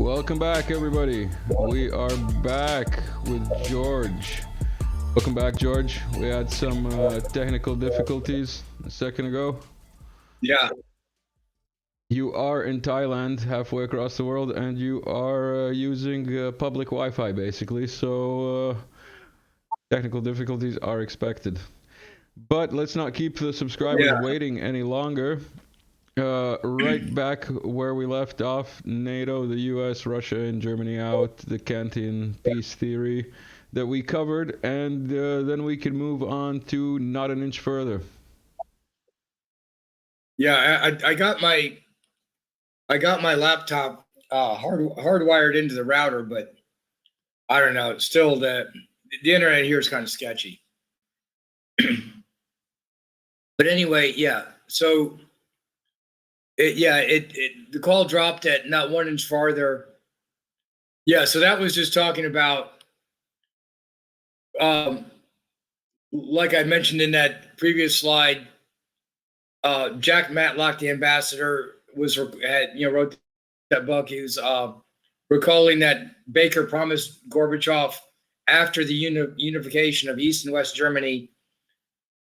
Welcome back, everybody. We are back with George. Welcome back, George. We had some technical difficulties a second ago. Yeah, You are in Thailand, halfway across the world, and you are using public Wi-Fi, basically. So technical difficulties are expected. But let's not keep the subscribers yeah, waiting any longer. Right back where we left off, NATO, the US, Russia, and Germany out, the Kantian peace theory that we covered, and then we can move on to not an inch further. yeah. I got my laptop hardwired into the router, but I don't know. Still, the internet here is kind of sketchy. But anyway, yeah. So the call dropped at not 1 inch farther. Yeah. So that was just talking about, um, like I mentioned in that previous slide. Jack Matlock, the ambassador, wrote that book. He was recalling that Baker promised Gorbachev after the unification of East and West Germany,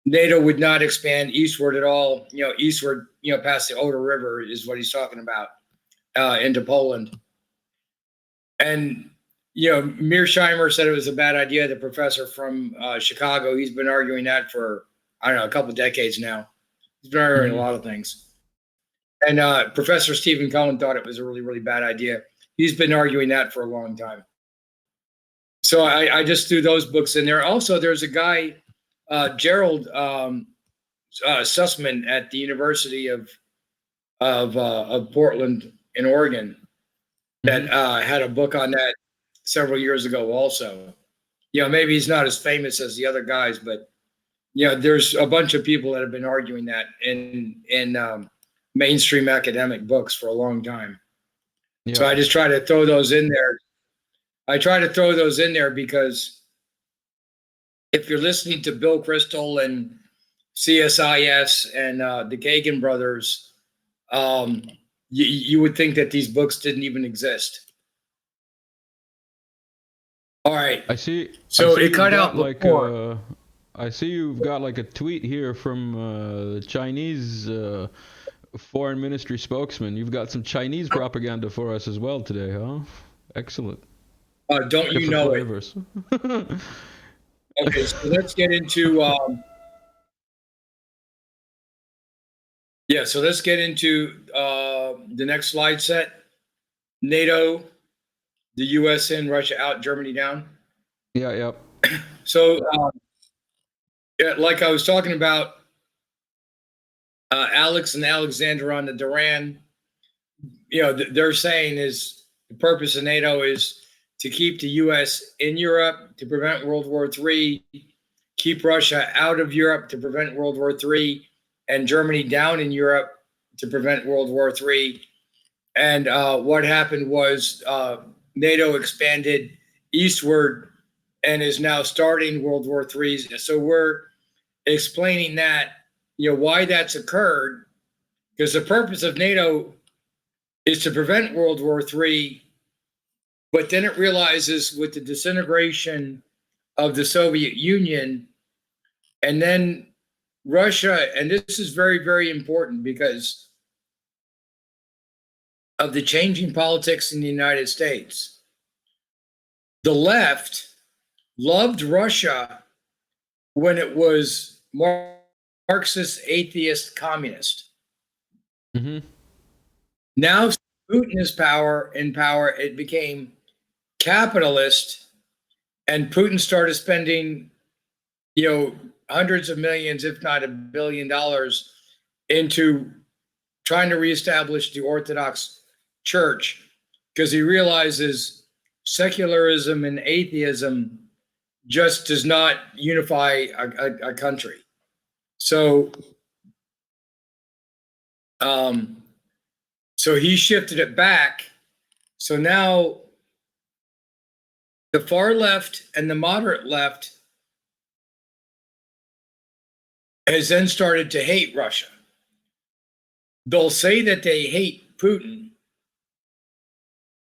NATO would not expand eastward at all. Eastward, past the Oder River is what he's talking about, into Poland. And Mearsheimer said it was a bad idea. The professor from Chicago, he's been arguing that for a couple of decades now. He's been arguing a lot of things. And Professor Stephen Cohen thought it was a really, really bad idea. He's been arguing that for a long time. So I just threw those books in there. Also, there's a guy, Gerald Sussman at the University of Portland in Oregon that had a book on that several years ago also. Maybe he's not as famous as the other guys, but there's a bunch of people that have been arguing that in mainstream academic books for a long time. Yeah. So I just try to throw those in there. I try to throw those in there because if you're listening to Bill Kristol and CSIS and the Kagan brothers, you would think that these books didn't even exist. All right. I see. So I see it cut out like before. I see you've got like a tweet here from the Chinese foreign ministry spokesman. You've got some Chinese propaganda for us as well today, huh? Excellent. Don't you know flavors. It? Okay, so let's get into so let's get into the next slide set. NATO, the US in, Russia out, Germany down. Yeah. So like I was talking about, Alex and Alexander on the Duran, they're saying is the purpose of NATO is to keep the US in Europe to prevent World War III, keep Russia out of Europe to prevent World War III, and Germany down in Europe to prevent World War III. And what happened was NATO expanded eastward and is now starting World War III. So we're explaining that, why that's occurred, because the purpose of NATO is to prevent World War III, but then it realizes with the disintegration of the Soviet Union, and then Russia, and this is very, very important because of the changing politics in the United States. The left loved Russia when it was Marxist, atheist, communist. Mm-hmm. Now Putin is in power, it became capitalist, and Putin started spending, hundreds of millions, if not $1 billion, into trying to reestablish the Orthodox Church because he realizes secularism and atheism just does not unify a country. So, so he shifted it back. So now the far left and the moderate left has then started to hate Russia. They'll say that they hate Putin,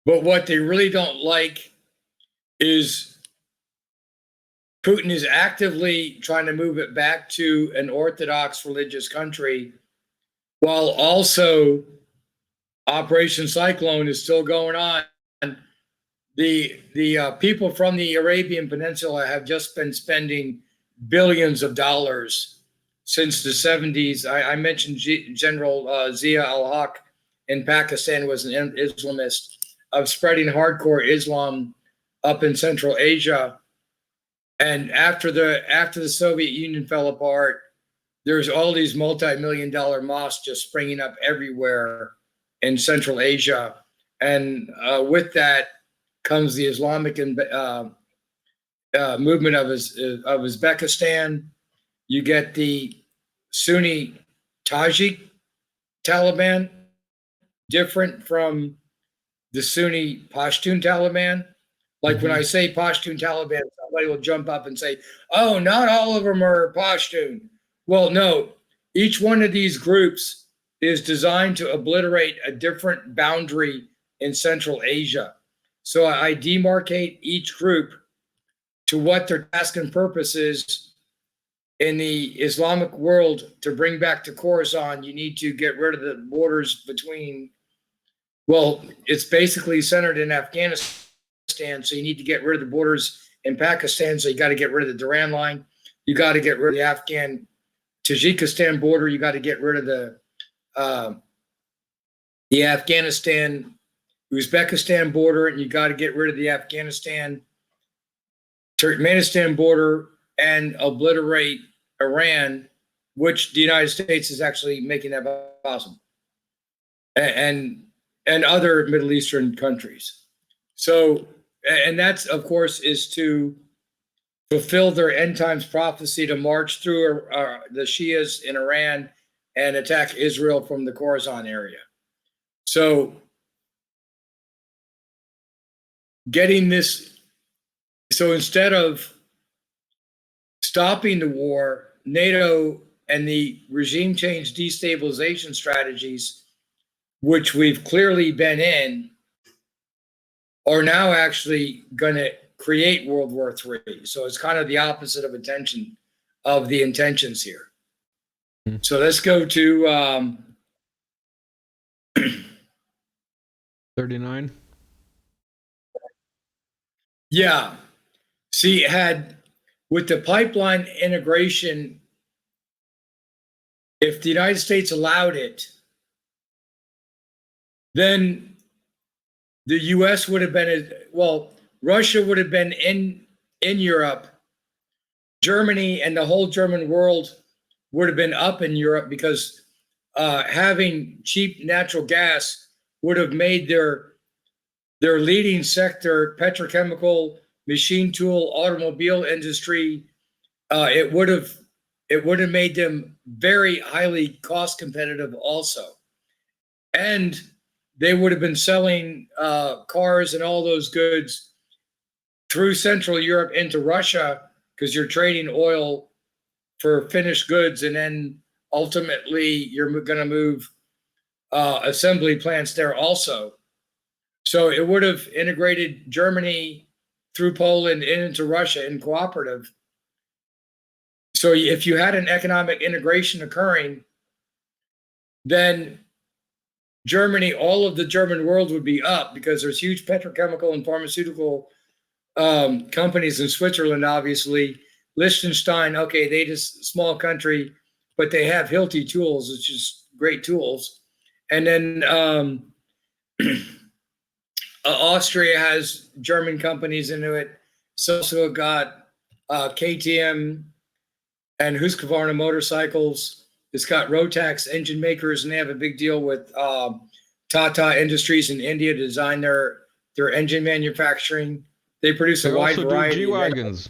But what they really don't like is Putin is actively trying to move it back to an Orthodox religious country, while also Operation Cyclone is still going on. The people from the Arabian Peninsula have just been spending billions of dollars since the 70s. I mentioned General Zia al-Haq in Pakistan was an Islamist of spreading hardcore Islam up in Central Asia. And after the Soviet Union fell apart, there's all these multi-million-dollar mosques just springing up everywhere in Central Asia. And with that comes the Islamic movement of Uzbekistan. You get the Sunni Tajik Taliban, different from the Sunni Pashtun Taliban. Like when I say Pashtun Taliban, somebody will jump up and say, oh, not all of them are Pashtun. Well, no, each one of these groups is designed to obliterate a different boundary in Central Asia. So I demarcate each group to what their task and purpose is. In the Islamic world, to bring back to Khorasan, you need to get rid of the borders between, well, it's basically centered in Afghanistan. So you need to get rid of the borders in Pakistan. So you got to get rid of the Duran line. You got to get rid of the Afghan Tajikistan border. You got to get rid of the Afghanistan Uzbekistan border, and you got to get rid of the Afghanistan Turkmenistan border and obliterate Iran, which the United States is actually making that possible, and other Middle Eastern countries. So, and that's, of course, is to fulfill their end times prophecy to march through the Shias in Iran and attack Israel from the Khorasan area. So getting this, so instead of stopping the war, NATO and the regime change destabilization strategies, which we've clearly been in, are now actually going to create World War III. So it's kind of the opposite of the intentions here. So let's go to 39. Yeah. See, with the pipeline integration, if the United States allowed it, then the U.S. would have been, Russia would have been in Europe. Germany and the whole German world would have been up in Europe, because having cheap natural gas would have made their leading sector, petrochemical, machine tool, automobile industry, it would have made them very highly cost competitive also. And they would have been selling cars and all those goods through Central Europe into Russia, because you're trading oil for finished goods, and then ultimately you're going to move assembly plants there also. So it would have integrated Germany through Poland into Russia in cooperative. So if you had an economic integration occurring, then Germany, all of the German world would be up, because there's huge petrochemical and pharmaceutical companies in Switzerland, obviously. Liechtenstein, okay, they just small country, but they have Hilti tools, which is great tools. And then Austria has German companies into it. It's also got KTM and Husqvarna motorcycles. It's got Rotax engine makers, and they have a big deal with Tata Industries in India to design their engine manufacturing. They produce a wide variety. G-Wagons.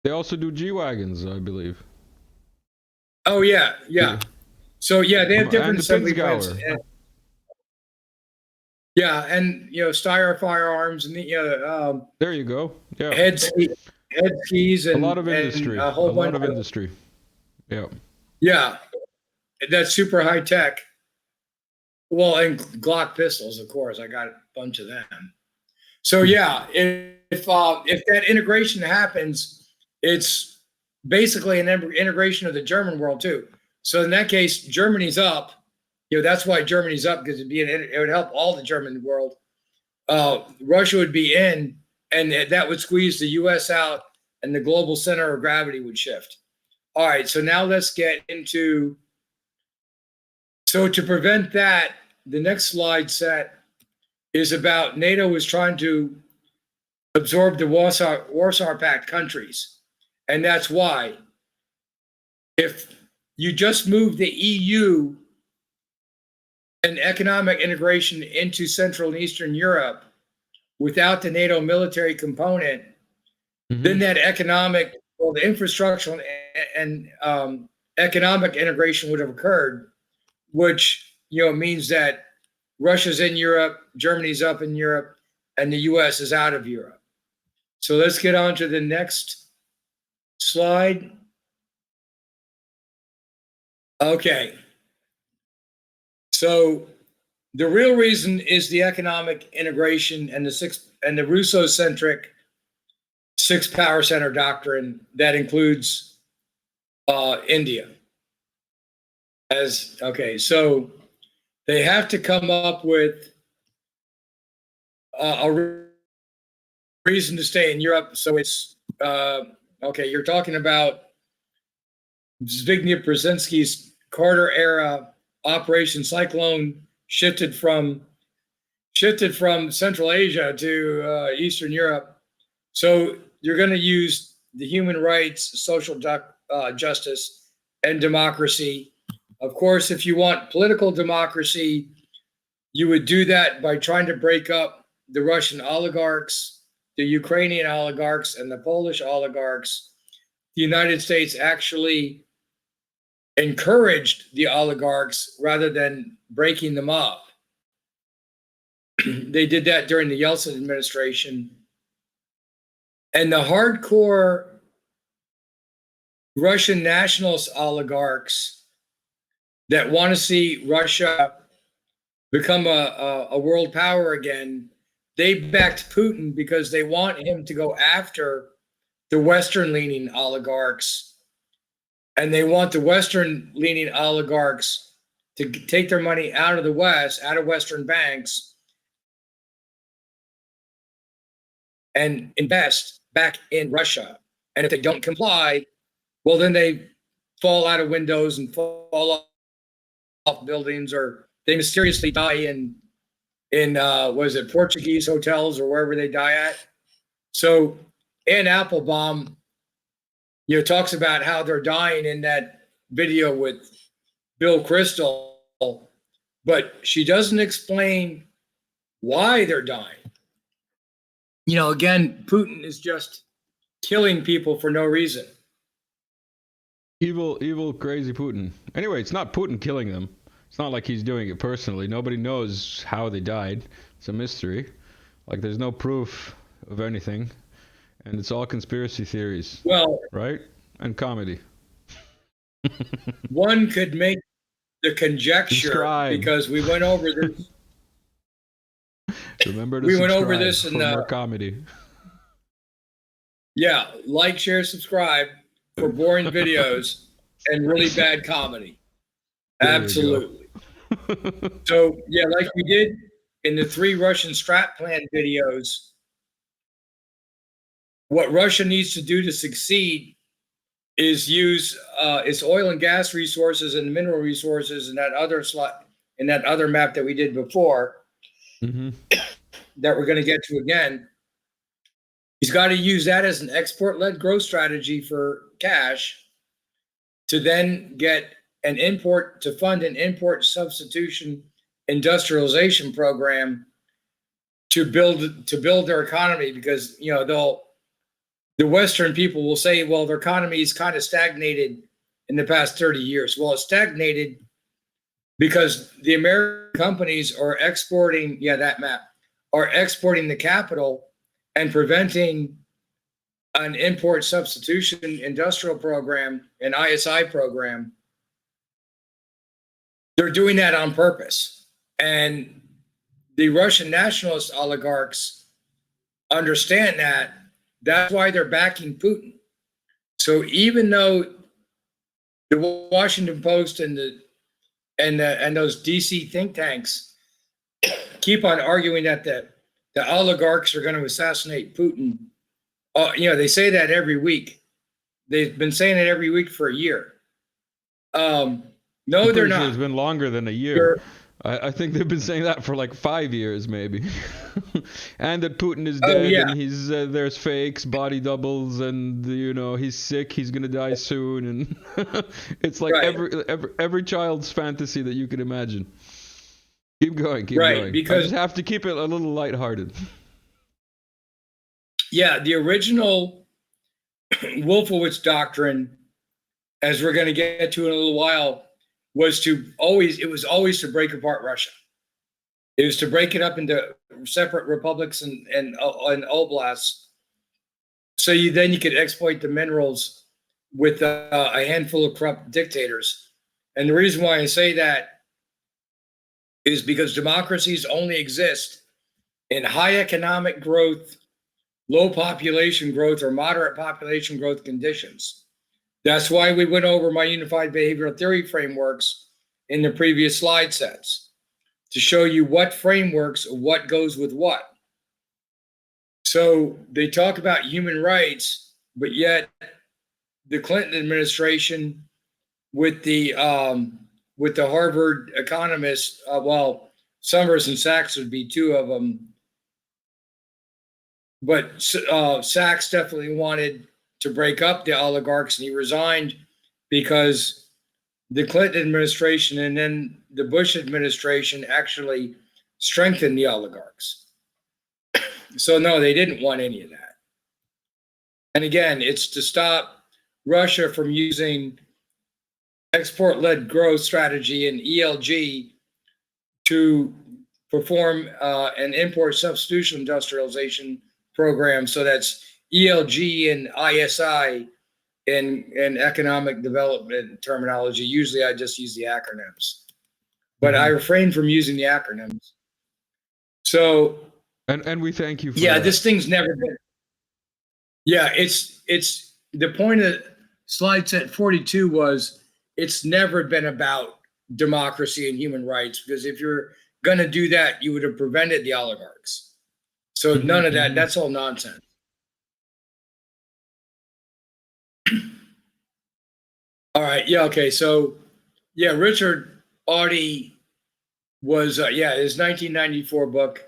They also do G-Wagons, I believe. Oh, yeah. So, yeah, they have different assembly plants. Yeah, and, Steyr firearms, and, there you go. Yeah. Head skis and a lot of industry. And a whole bunch of industry. Yeah. Yeah, that's super high tech. Well, and Glock pistols, of course. I got a bunch of them. So yeah, if that integration happens, it's basically an integration of the German world too. So in that case, Germany's up. That's why Germany's up, because it would help all the German world. Russia would be in, and that would squeeze the U.S. out, and the global center of gravity would shift. All right, so now let's get into. So to prevent that, the next slide set is about NATO is trying to absorb the Warsaw Pact countries. And that's why if you just move the EU and economic integration into Central and Eastern Europe without the NATO military component, then that the infrastructural and economic integration would have occurred, which means that Russia's in Europe, Germany's up in Europe, and the US is out of Europe. So let's get on to the next slide. Okay. So the real reason is the economic integration and the Russo-centric six power center doctrine that includes India. So they have to come up with a reason to stay in Europe. So it's you're talking about Zbigniew Brzezinski's Carter era Operation Cyclone shifted from Central Asia to Eastern Europe. So you're going to use the human rights, social justice, and democracy. Of course, if you want political democracy, you would do that by trying to break up the Russian oligarchs, the Ukrainian oligarchs, and the Polish oligarchs. The United States actually encouraged the oligarchs rather than breaking them up. They did that during the Yeltsin administration. And the hardcore Russian nationalist oligarchs that want to see Russia become a world power again, they backed Putin because they want him to go after the Western-leaning oligarchs, and they want the Western-leaning oligarchs to take their money out of the West, out of Western banks, and invest back in Russia. And if they don't comply, well, then they fall out of windows and fall off buildings, or they mysteriously die in Portuguese hotels or wherever they die at. So Ann Applebaum, talks about how they're dying in that video with Bill Kristol, but she doesn't explain why they're dying. Again, Putin is just killing people for no reason. Evil, crazy Putin. Anyway, it's not Putin killing them. It's not like he's doing it personally. Nobody knows how they died. It's a mystery. Like, there's no proof of anything. And it's all conspiracy theories. Well, right? And comedy. One could make the conjecture, because we went over this. Remember to we went over this in more comedy. Yeah, like, share, subscribe for boring videos and really bad comedy. Absolutely. So yeah, like we did in the 3 Russian strat plan videos, what Russia needs to do to succeed is use its oil and gas resources and mineral resources in that other map that we did before, that we're going to get to again. He's got to use that as an export-led growth strategy for cash to then get fund an import substitution industrialization program to build their economy, because the Western people will say, well, their economy is kind of stagnated in the past 30 years. Well, it's stagnated because the American companies are exporting the capital and preventing an import substitution industrial program, an ISI program. They're doing that on purpose. And the Russian nationalist oligarchs understand that. That's why they're backing Putin. So even though the Washington Post and those DC think tanks keep on arguing that the oligarchs are going to assassinate Putin, they say that every week. They've been saying it every week for a year. No, they're not. Sure it's been longer than a year. I think they've been saying that for like 5 years, maybe. And that Putin is dead, and he's there's fakes, body doubles, and he's sick, he's gonna die soon, and it's like every child's fantasy that you can imagine. Keep going, keep going. Because I just have to keep it a little lighthearted. Yeah, the original Wolfowitz doctrine, as we're going to get to in a little while, was always to break apart Russia. It was to break it up into separate republics and oblasts, so then you could exploit the minerals with a handful of corrupt dictators. And the reason why I say that is because democracies only exist in high economic growth, low population growth, or moderate population growth conditions. That's why we went over my unified behavioral theory frameworks in the previous slide sets, to show you what frameworks, what goes with what. So they talk about human rights, but yet the Clinton administration with the Harvard economists, Summers and Sachs would be two of them, but Sachs definitely wanted to break up the oligarchs, and he resigned because the Clinton administration and then the Bush administration actually strengthened the oligarchs. So no, they didn't want any of that. And again, it's to stop Russia from using export-led growth strategy and ELG to perform an import substitution industrialization program. So that's ELG and ISI in economic development terminology. Usually I just use the acronyms, but I refrain from using the acronyms. So, and we thank you for that. This thing's never been. Yeah, it's the point of slide set 42 was it's never been about democracy and human rights, because if you're going to do that, you would have prevented the oligarchs. So none of that, that's all nonsense. All right. Yeah. Okay. So, Richard Audi was, his 1994 book,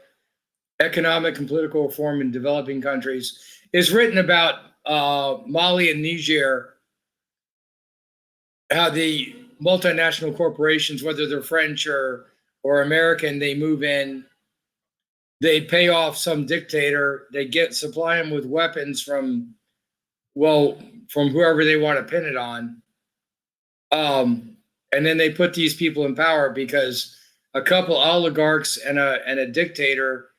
Economic and Political Reform in Developing Countries, is written about Mali and Niger, how the multinational corporations, whether they're French or American, they move in, they pay off some dictator, they supply them with weapons from whoever they want to pin it on. And then they put these people in power because a couple oligarchs and a dictator,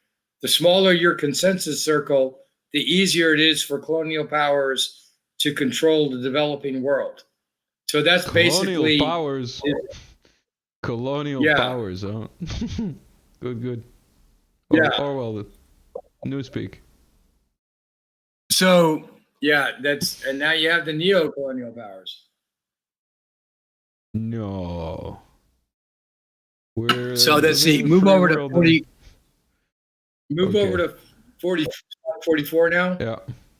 the smaller your consensus circle, the easier it is for colonial powers to control the developing world. So that's basically powers. Colonial powers, huh? Good. Orwell, newspeak. So and now you have the neo-colonial powers. No. So let's see. Move over to 40. Move over to 44 now.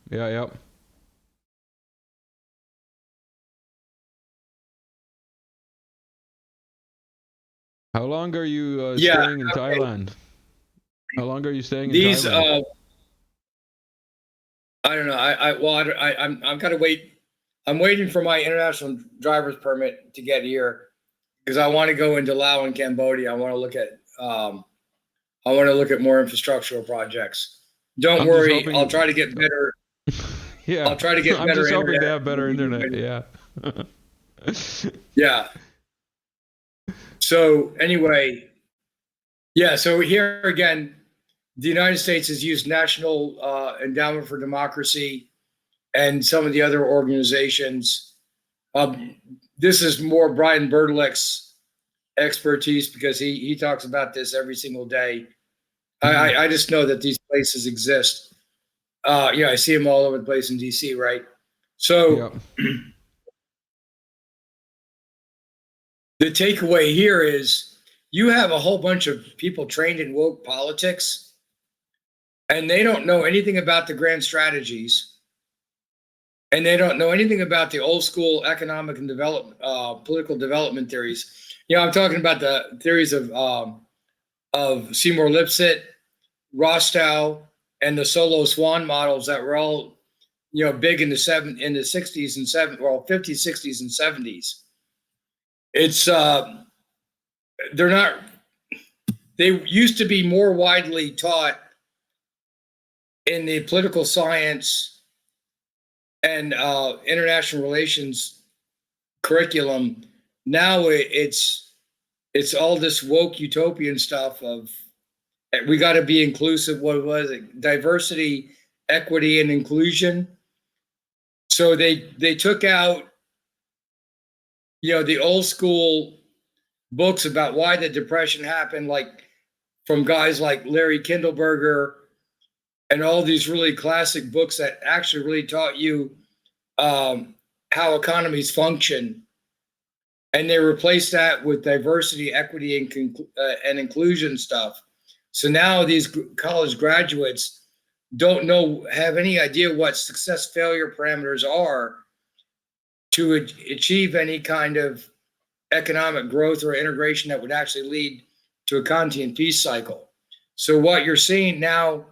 Yeah. How long are you staying in Thailand? How long are you staying in Thailand? I don't know. I'm kind of I'm waiting for my international driver's permit to get here because I want to go into Laos and Cambodia. I want to look at more infrastructural projects. Don't worry, I'll try to get better. Yeah, I'll try to get better. I'm just hoping to have better internet. Yeah. Yeah. So anyway, so here again, the United States has used National Endowment for Democracy and some of the other organizations. This is more Brian Berdlick's expertise because he talks about this every single day. I just know that these places exist. I see them all over the place in DC, right? So the takeaway here is you have a whole bunch of people trained in woke politics, and they don't know anything about the grand strategies, and they don't know anything about the old school economic and political development theories. I'm talking about the theories of Seymour Lipset, Rostow, and the Solo Swan models that were all big in the 60s and 50s, 60s, and 70s. It's they used to be more widely taught in the political science and international relations curriculum. Now it's all this woke utopian stuff of we got to be inclusive. What was it? Diversity, equity, and inclusion. So they took out the old school books about why the Depression happened, like from guys like Larry Kindleberger and all these really classic books that actually really taught you how economies function. And they replaced that with diversity, equity, and inclusion stuff. So now these college graduates don't have any idea what success failure parameters are to achieve any kind of economic growth or integration that would actually lead to a content peace cycle. So what you're seeing now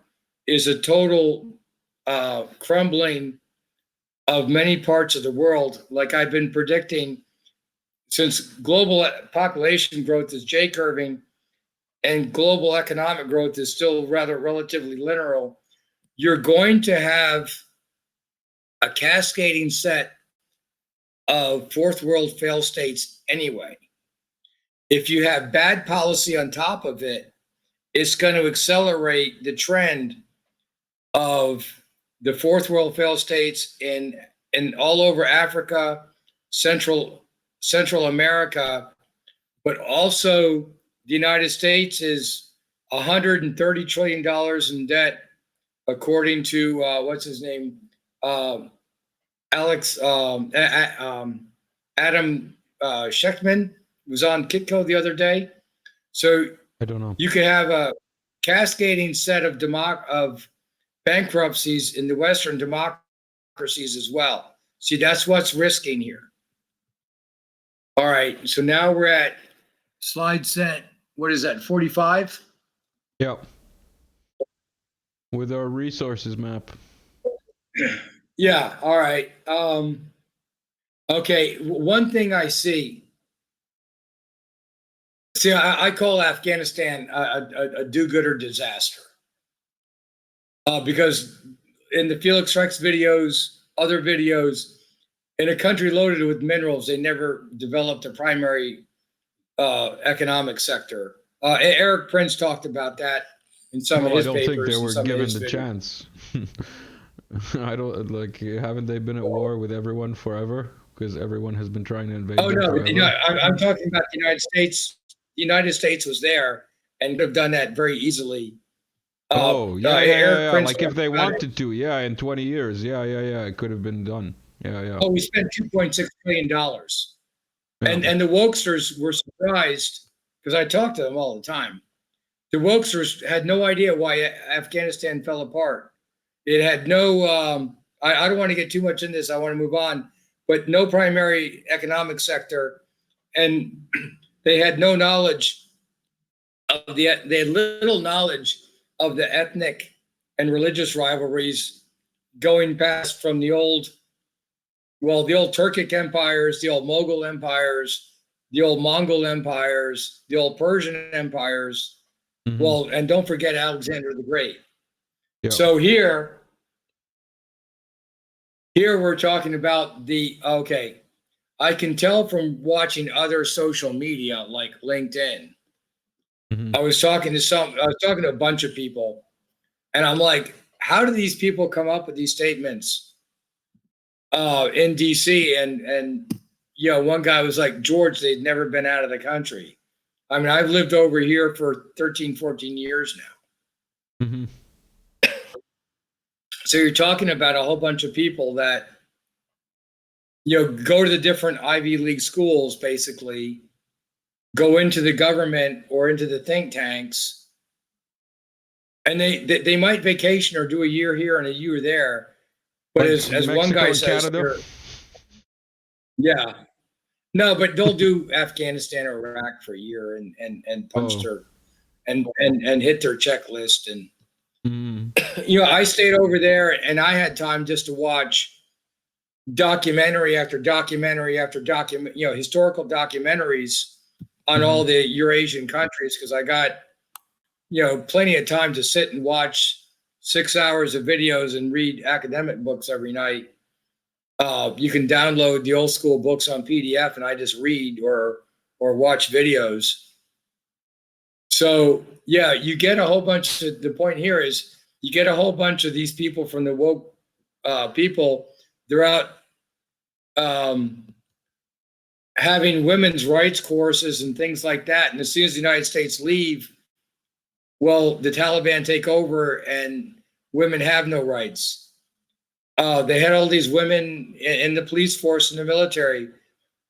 is a total crumbling of many parts of the world. Like I've been predicting, since global population growth is J-curving and global economic growth is still relatively linear, you're going to have a cascading set of fourth world failed states anyway. If you have bad policy on top of it, it's going to accelerate the trend of the fourth world failed states in all over Africa, Central America, but also the United States is $130 trillion in debt, according to what's his name, Adam Schechtman was on Kitco the other day. So I don't know. You could have a cascading set of bankruptcies in the Western democracies as well. See, that's what's risking here. All right, so now we're at slide set. What is that, 45? Yep. With our resources map. Yeah, all right. Okay, one thing I see. See, I call Afghanistan a do-gooder disaster. Because in the Felix Rex videos, other videos, in a country loaded with minerals, they never developed a primary economic sector. Eric Prince talked about that in some of his papers. I don't think they were given the chance. I don't haven't they been at war with everyone forever? Because everyone has been trying to invade. Oh no, I'm talking about the United States. The United States was there and could have done that very easily. Yeah. Like if they wanted to, in 20 years, it could have been done. Yeah. Oh, we spent $2.6 billion, and the wokesters were surprised because I talk to them all the time. The wokesters had no idea why Afghanistan fell apart. It had no. I don't want to get too much in this. I want to move on, but no primary economic sector, and they had no knowledge of they had little knowledge of the ethnic and religious rivalries going past from the old Turkic empires, the old Mughal empires, the old Mongol empires, the old Persian empires. Mm-hmm. And don't forget Alexander the Great. Yep. So here we're talking about I can tell from watching other social media like LinkedIn. Mm-hmm. I was talking to a bunch of people, and I'm like, how do these people come up with these statements in DC? And one guy was like, George, they'd never been out of the country. I mean, I've lived over here for 13, 14 years now. Mm-hmm. So you're talking about a whole bunch of people that, go to the different Ivy League schools, basically, go into the government or into the think tanks, and they might vacation or do a year here and a year there. But Like as Mexico one guy and says Canada. here, yeah, no, but they'll do Afghanistan or Iraq for a year and punch their and hit their checklist. And I stayed over there and I had time just to watch documentary after documentary after document, historical documentaries on all the Eurasian countries, because I got, plenty of time to sit and watch 6 hours of videos and read academic books every night. You can download the old school books on PDF and I just read or watch videos. So yeah, you get a whole bunch of, the point here is you get a whole bunch of these people from the woke people. They're out having women's rights courses and things like that. And as soon as the United States leave, well, the Taliban take over and women have no rights. They had all these women in the police force and the military.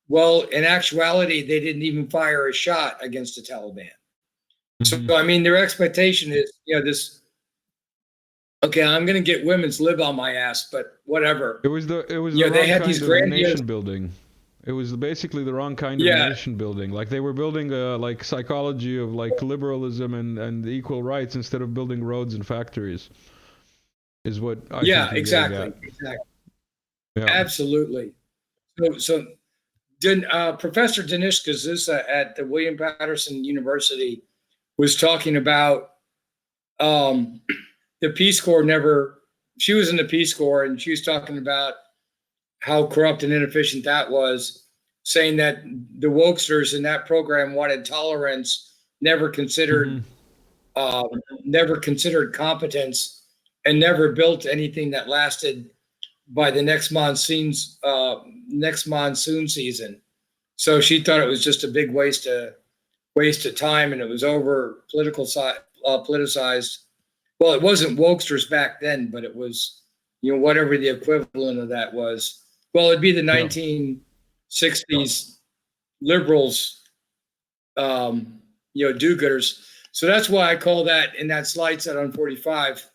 Well, in actuality, they didn't even fire a shot against the Taliban. So, I mean, their expectation is, this, okay, I'm going to get women's lib on my ass, but whatever. It was the they had these nation building. It was basically the wrong kind of nation building. Like they were building like psychology of like liberalism and equal rights instead of building roads and factories. Is what I think exactly. Yeah. Absolutely. So Professor Danishka at the William Patterson University was talking about the Peace Corps she was in the Peace Corps and she was talking about how corrupt and inefficient that was, saying that the wokesters in that program wanted tolerance, never considered competence, and never built anything that lasted by the next monsoon season. So she thought it was just a big waste of time, and it was over politicized. Well, it wasn't wokesters back then, but it was, whatever the equivalent of that was. Well, it'd be the 1960s liberals, do-gooders. So that's why I call that, in that slide set on 45,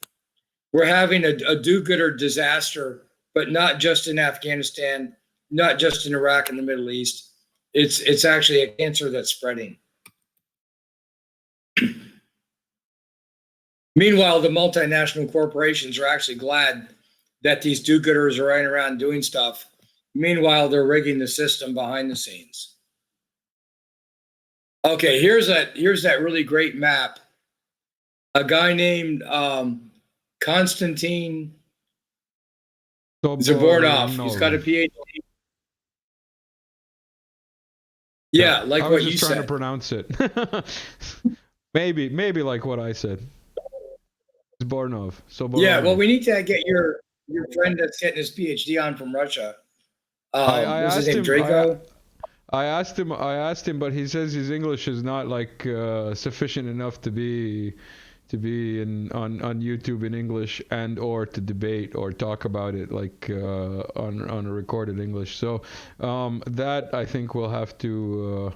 we're having a do-gooder disaster, but not just in Afghanistan, not just in Iraq and the Middle East. It's actually a cancer that's spreading. Meanwhile, the multinational corporations are actually glad that these do-gooders are running around doing stuff. Meanwhile, they're rigging the system behind the scenes. Okay, here's that really great map. A guy named Konstantin Zabornov. He's got a PhD. Yeah, like what you said. I was just trying to pronounce it. maybe like what I said. Zabornov. Yeah, well, we need to get your friend that's getting his PhD on from Russia. What's his name, Draco? I asked him, but he says his English is not like sufficient enough to be on YouTube in English and or to debate or talk about it like on a recorded English. So that I think we'll have to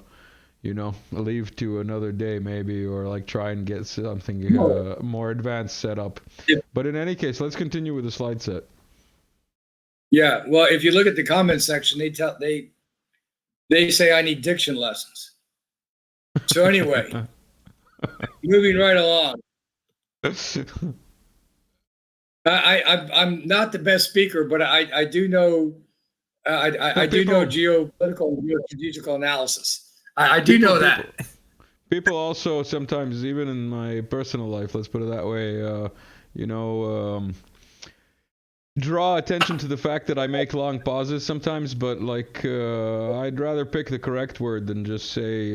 leave to another day maybe, or like try and get something more advanced set up. Yeah. But in any case, let's continue with the slide set. Yeah, well, if you look at the comment section, they say I need diction lessons. So anyway, moving right along. I'm not the best speaker, but I do know I do know geopolitical and geostrategical analysis. I do know that. People also sometimes, even in my personal life, let's put it that way, draw attention to the fact that I make long pauses sometimes, but like I'd rather pick the correct word than just say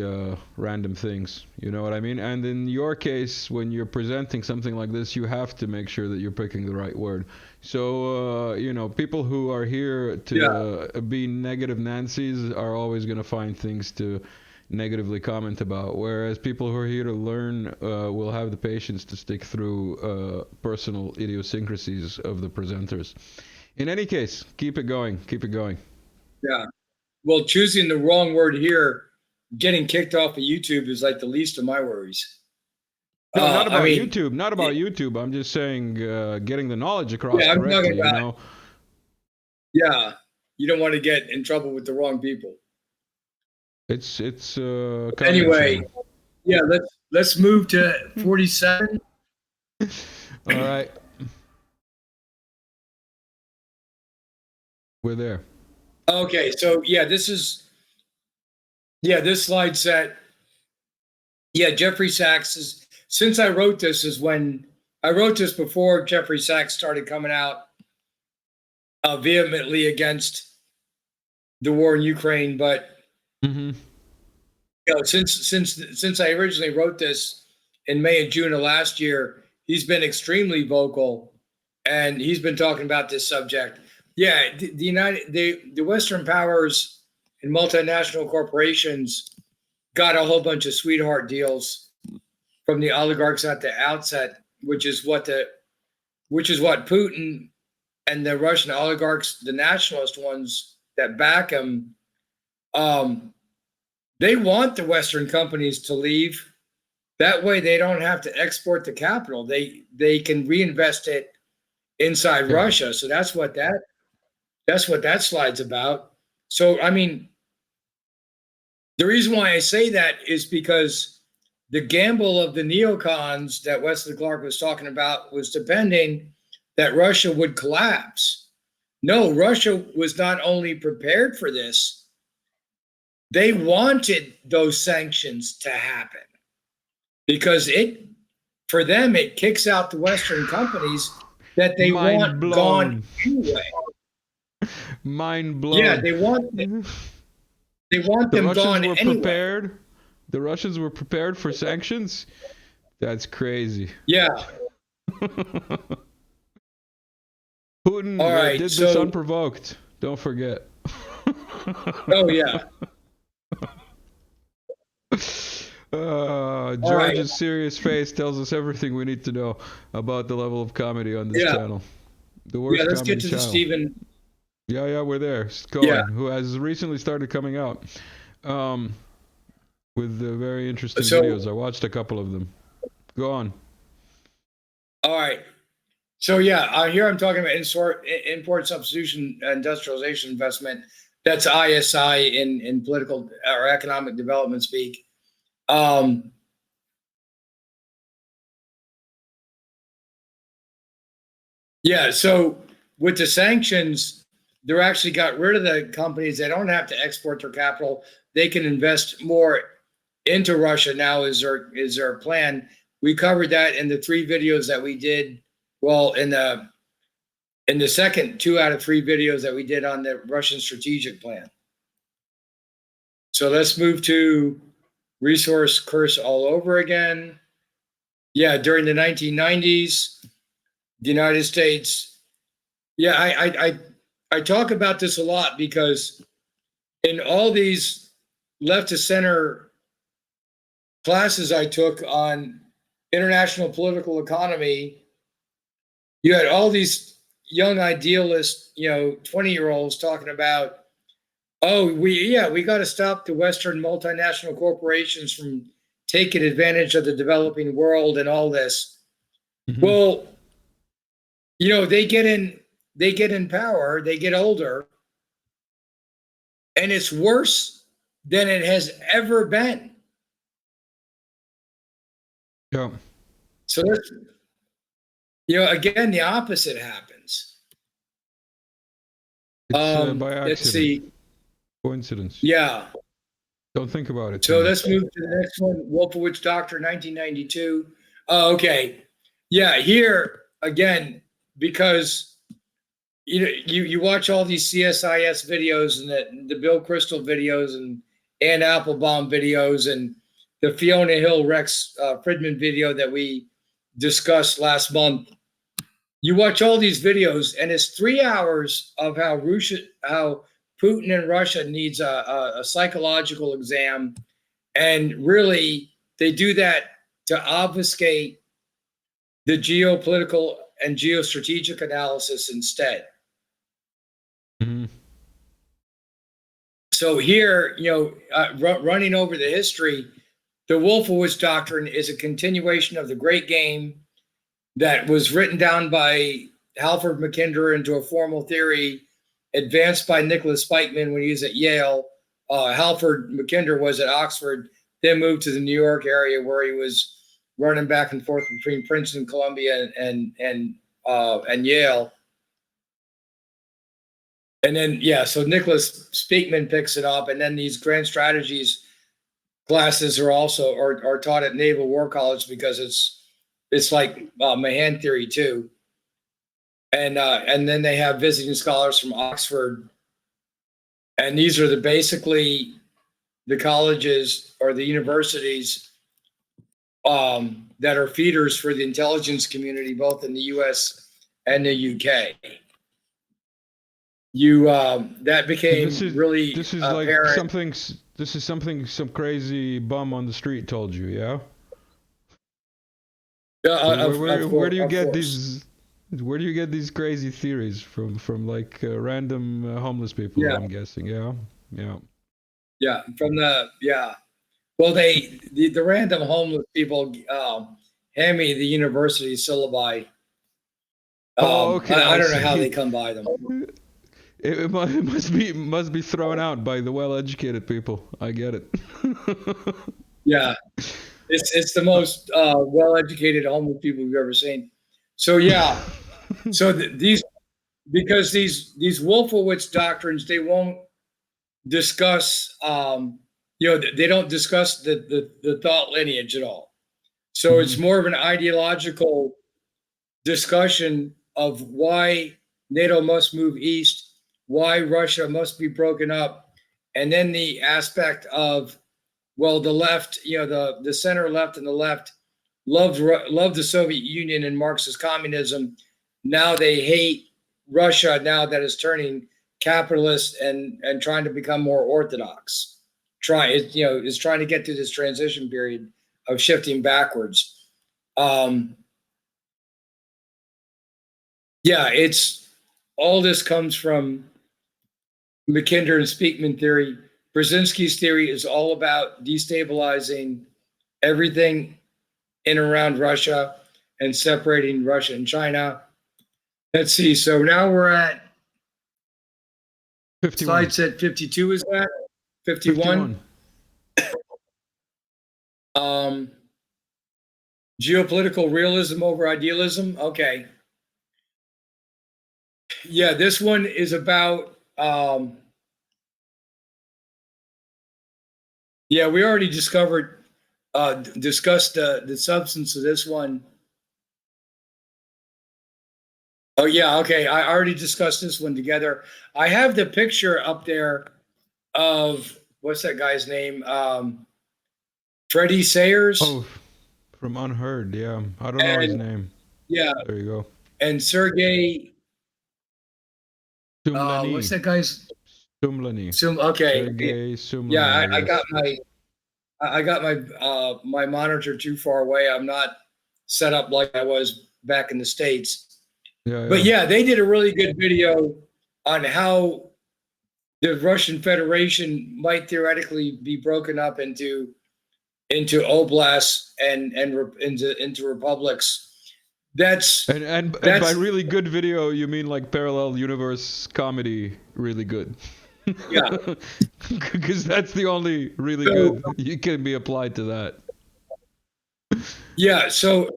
random things. You know what I mean? And in your case, when you're presenting something like this, you have to make sure that you're picking the right word. So people who are here to be negative Nancy's are always going to find things to negatively comment about. Whereas people who are here to learn will have the patience to stick through personal idiosyncrasies of the presenters. In any case, keep it going. Keep it going. Yeah. Well, choosing the wrong word here, getting kicked off of YouTube is like the least of my worries. No, not about I mean, YouTube. Not about YouTube. I'm just saying getting the knowledge across yeah, I'm correctly, talking you about, know? yeah, you don't want to get in trouble with the wrong people. It's comment Anyway, section. yeah, let's move to 47. All right. We're there. Okay, so this slide set. Yeah, Jeffrey Sachs is, since I wrote this is when I wrote this before Jeffrey Sachs started coming out vehemently against the war in Ukraine, but Mm-hmm. Since I originally wrote this in May and June of last year, he's been extremely vocal, and he's been talking about this subject. Yeah, the Western powers and multinational corporations got a whole bunch of sweetheart deals from the oligarchs at the outset, which is what Putin and the Russian oligarchs, the nationalist ones that back him, they want the Western companies to leave. That way they don't have to export the capital. They can reinvest it inside Russia. So that's what that slide's about. So I mean, the reason why I say that is because the gamble of the neocons that Wesley Clark was talking about was depending that Russia would collapse. No, Russia was not only prepared for this, they wanted those sanctions to happen because for them, it kicks out the Western companies that they want gone anyway. Mind blown. Yeah, they want them gone anyway. Prepared. The Russians were prepared for sanctions? That's crazy. Yeah. Putin did this unprovoked. Don't forget. Oh, yeah. George's serious face tells us everything we need to know about the level of comedy on this channel. The worst let's comedy get to channel. the Stephen. Yeah, we're there. Cohen, who has recently started coming out with very interesting videos. I watched a couple of them. Go on. All right. So here I'm talking about import substitution industrialization investment. That's ISI in political or economic development speak. So with the sanctions, they're actually got rid of the companies. They don't have to export their capital. They can invest more into Russia now is their plan. We covered that in the 3 videos that we did. Well, in the second 2 out of 3 videos that we did on the Russian strategic plan. So let's move to resource curse all over again. Yeah, during the 1990s, the United States. Yeah, I talk about this a lot because in all these left to center classes I took on international political economy, you had all these young idealists, 20-year-olds talking about, we got to stop the Western multinational corporations from taking advantage of the developing world and all this. Mm-hmm. Well, they get in power, they get older, and it's worse than it has ever been. Yeah. So that's, again, the opposite happens. It's by accident. Let's see. Coincidence. Yeah. Don't think about it. So let's move to the next one. Wolfowitz Doctor, 1992. Oh, okay. Yeah, here again, because you watch all these CSIS videos and the Bill Kristol videos and Ann Applebaum videos and the Fiona Hill Rex Fridman video that we discussed last month. You watch all these videos, and it's 3 hours of how Putin and Russia needs a psychological exam And really, they do that to obfuscate the geopolitical and geostrategic analysis instead. Mm-hmm. So here, running over the history, the Wolfowitz Doctrine is a continuation of the great game that was written down by Halford Mackinder into a formal theory advanced by Nicholas Spikeman when he was at Yale. Halford Mackinder was at Oxford, then moved to the New York area where he was running back and forth between Princeton, Columbia, and Yale. And then, so Nicholas Spikeman picks it up, and then these grand strategies classes are also are taught at Naval War College because it's like Mahan theory too. And then they have visiting scholars from Oxford, and these are basically the colleges or the universities that are feeders for the intelligence community, both in the U.S. and the UK. That became really this is apparent. like something. This is something some crazy bum on the street told you, yeah? Where do you get these? Where do you get these crazy theories from like random homeless people? Yeah. I'm guessing, yeah. From Well, the random homeless people hand me the university syllabi. Okay. I don't know how they come by them. It must be thrown out by the well-educated people. I get it. Yeah, it's the most well-educated homeless people we've ever seen. So so these Wolfowitz doctrines, they won't discuss. They don't discuss the thought lineage at all. So it's more of an ideological discussion of why NATO must move east, why Russia must be broken up, and then the aspect of, well, the left, the center left and the left loved the Soviet Union and Marxist communism. Now they hate Russia now that is turning capitalist and trying to become more orthodox. Is trying to get through this transition period of shifting backwards. It's all this comes from Mackinder and Spikeman theory. Brzezinski's theory is all about destabilizing everything in and around Russia and separating Russia and China. Let's see. So now we're at 51. Slide set 52 is that? 51? Geopolitical realism over idealism. Okay. Yeah, this one is about we already discussed the substance of this one. Oh yeah, okay. I already discussed this one together. I have the picture up there of what's that guy's name? Freddie Sayers. Oh, from Unheard, yeah. I don't know his name. Yeah. There you go. And Sergey. Sumlani. What's that guy's? Sumlani. Okay. Sergey Sumlani. Yeah, I got my monitor too far away. I'm not set up like I was back in the States. But they did a really good video on how the Russian Federation might theoretically be broken up into oblasts and into republics. And by really good video, you mean like parallel universe comedy, really good. Yeah, because that's the only really good you can be applied to that. Yeah, so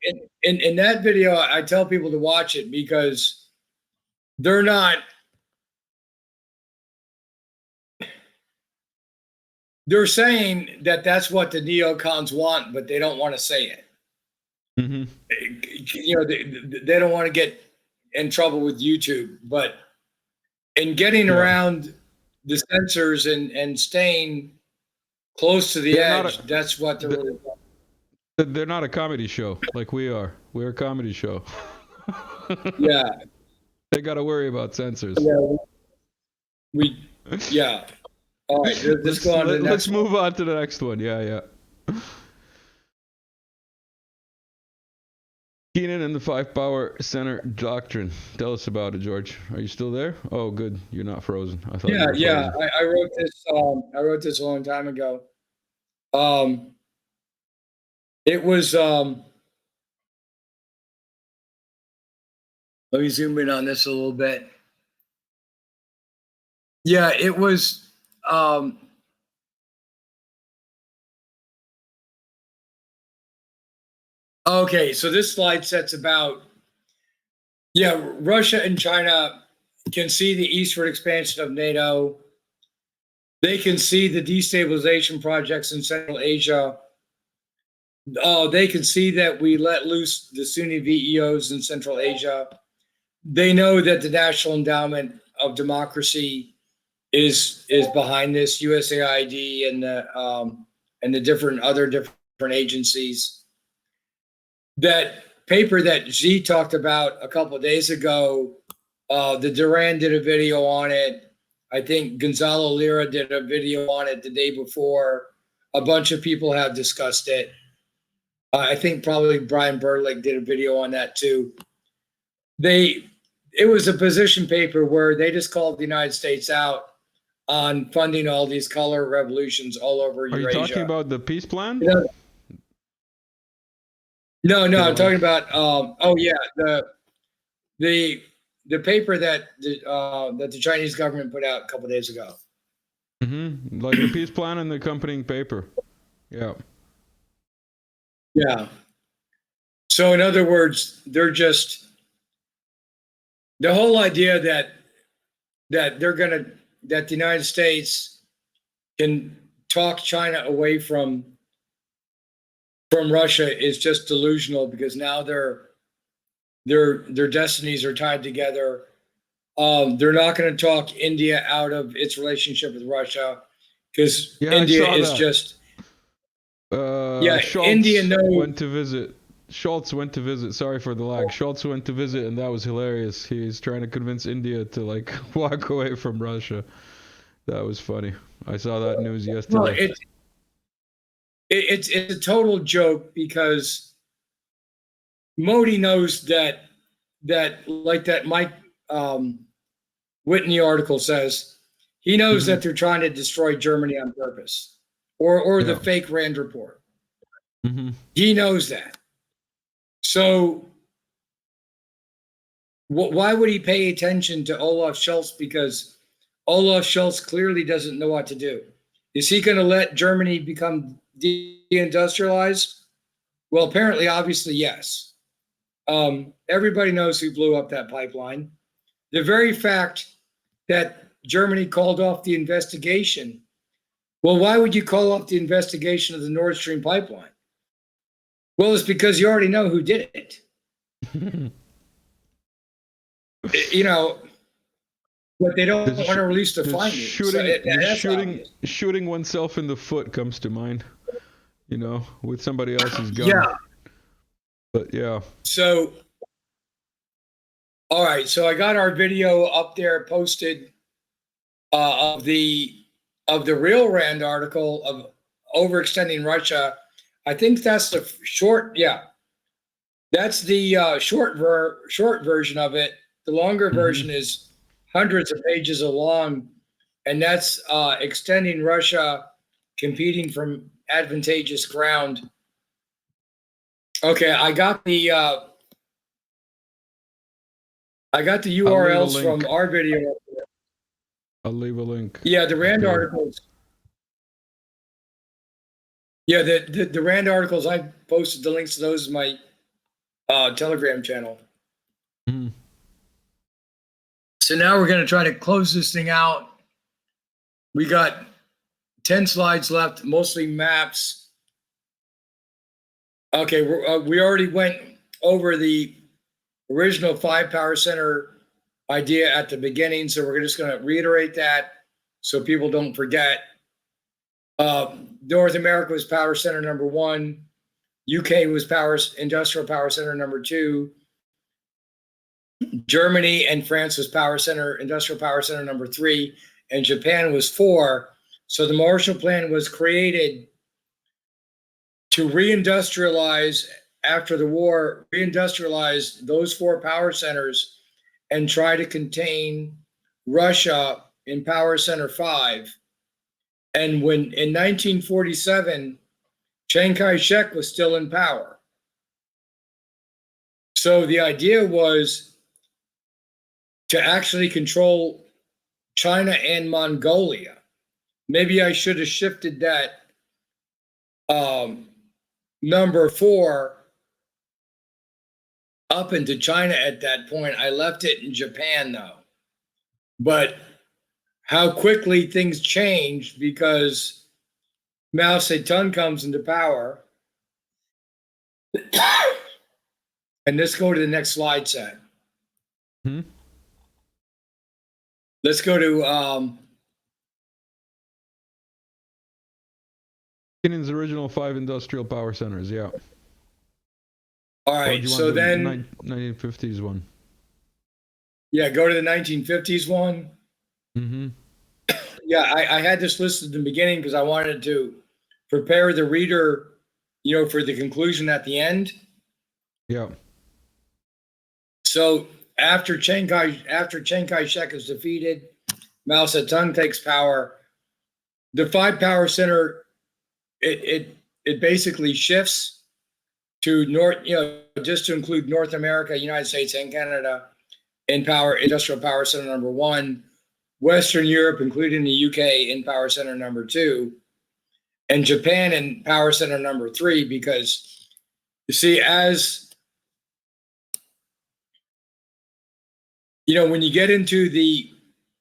in that video, I tell people to watch it because they're saying that that's what the neocons want, but they don't want to say it. Mm-hmm. They don't want to get in trouble with YouTube, but in getting around the censors and staying close to the edge, that's what they're really want. They're not a comedy show like we are. We're a comedy show. Yeah. They got to worry about censors. Yeah. All right, let's go on to the next Let's move on to the next one. Yeah. Keenan and the Five Power Center Doctrine. Tell us about it, George. Are you still there? Oh, good. You're not frozen. I thought you were Yeah. frozen. I wrote this. I wrote this a long time ago. It was. Let me zoom in on this a little bit. Yeah, it was. Okay, so this slide sets about. Yeah, Russia and China can see the eastward expansion of NATO. They can see the destabilization projects in Central Asia. They can see that we let loose the Sunni VEOs in Central Asia. They know that the National Endowment of Democracy is behind this, USAID and the different agencies. That paper that Xi talked about a couple of days ago, the Duran did a video on it. I think Gonzalo Lira did a video on it the day before. A bunch of people have discussed it. I think probably Brian Berlick did a video on that too. It was a position paper where they just called the United States out on funding all these color revolutions all over Eurasia. Are you talking about the peace plan? No, I'm talking about the paper that the Chinese government put out a couple of days ago. Mm-hmm. Like the peace plan and the accompanying paper. Yeah. Yeah. So in other words, they're just the whole idea that the United States can talk China away from Russia is just delusional, because now their destinies are tied together. They're not going to talk India out of its relationship with Russia, because India is just. Schultz India went to visit. Schultz went to visit. Sorry for the lag. Schultz went to visit, and that was hilarious. He's trying to convince India to like walk away from Russia. That was funny. I saw that news yesterday. Well, it's a total joke, because Modi knows that like that Mike Whitney article says, he knows that they're trying to destroy Germany on purpose, or the fake Rand report. He knows that. So why would he pay attention to Olaf Scholz? Because Olaf Scholz clearly doesn't know what to do. Is he going to let Germany become deindustrialized? Well, apparently, obviously, yes. Everybody knows who blew up that pipeline. The very fact that Germany called off the investigation. Well, why would you call off the investigation of the Nord Stream pipeline? Well, it's because you already know who did it. But they don't want to release the findings. Shooting oneself in the foot comes to mind, with somebody else's gun. Yeah. But yeah. So, all right. So I got our video up there posted of the real Rand article of overextending Russia. I think that's the short. Yeah, that's the short version of it. The longer version is hundreds of pages long, and that's extending Russia competing from advantageous ground. Okay, I got the URLs from our video. I'll leave a link. Yeah, the Rand articles. Yeah, the Rand articles, I posted the links to those in my Telegram channel. So now we're going to try to close this thing out. We got 10 slides left, mostly maps. Okay, we already went over the original 5 power center idea at the beginning, so we're just going to reiterate that so people don't forget. North America was power center number 1. UK was industrial power center number 2. Germany and France was industrial power center number 3, and Japan was 4. So the Marshall Plan was created to reindustrialize after the war, reindustrialize those four power centers and try to contain Russia in Power Center 5. And when in 1947, Chiang Kai-shek was still in power. So the idea was to actually control China and Mongolia. Maybe I should have shifted that number 4 up into China at that point. I left it in Japan though. But how quickly things changed because Mao Zedong comes into power. And let's go to the next slide set. Let's go to Kenin's original 5 industrial power centers, yeah. All right, so then 1950s one. Yeah, go to the 1950s one. Mm-hmm. Yeah, I had this listed in the beginning because I wanted to prepare the reader, for the conclusion at the end. Yeah. So after Chiang Kai-shek is defeated, Mao Zedong takes power. The 5 power center, it basically shifts to just to include North America, United States, and Canada in industrial power center number 1, Western Europe, including the UK, in power center number 2, and Japan in power center number 3, because you see, as when you get into the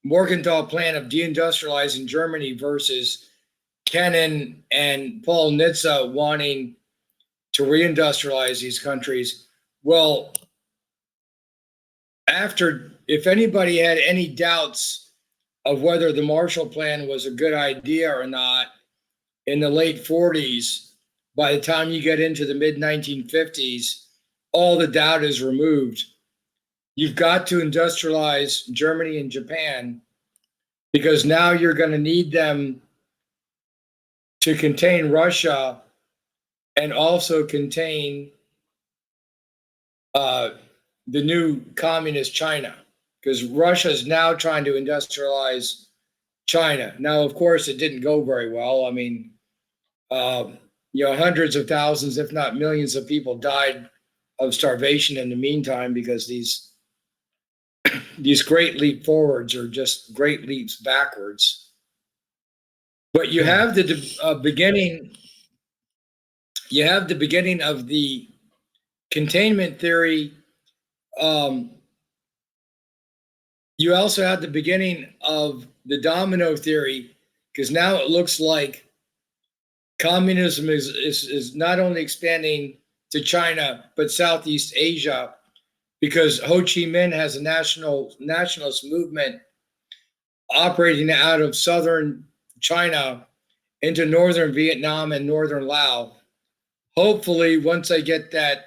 Morgenthau plan of deindustrializing Germany versus Kennan and Paul Nitze wanting to reindustrialize these countries, well, if anybody had any doubts of whether the Marshall Plan was a good idea or not in the late 40s, by the time you get into the mid-1950s, all the doubt is removed. You've got to industrialize Germany and Japan because now you're going to need them to contain Russia and also contain the new communist China, because Russia is now trying to industrialize China. Now, of course, it didn't go very well. I mean, hundreds of thousands, if not millions of people died of starvation in the meantime because these great leap forwards are just great leaps backwards. But you have the beginning. You have the beginning of the containment theory. You also have the beginning of the domino theory, because now it looks like communism is not only expanding to China, but Southeast Asia, because Ho Chi Minh has a nationalist movement operating out of southern China into northern Vietnam and northern Laos. Hopefully, once I get that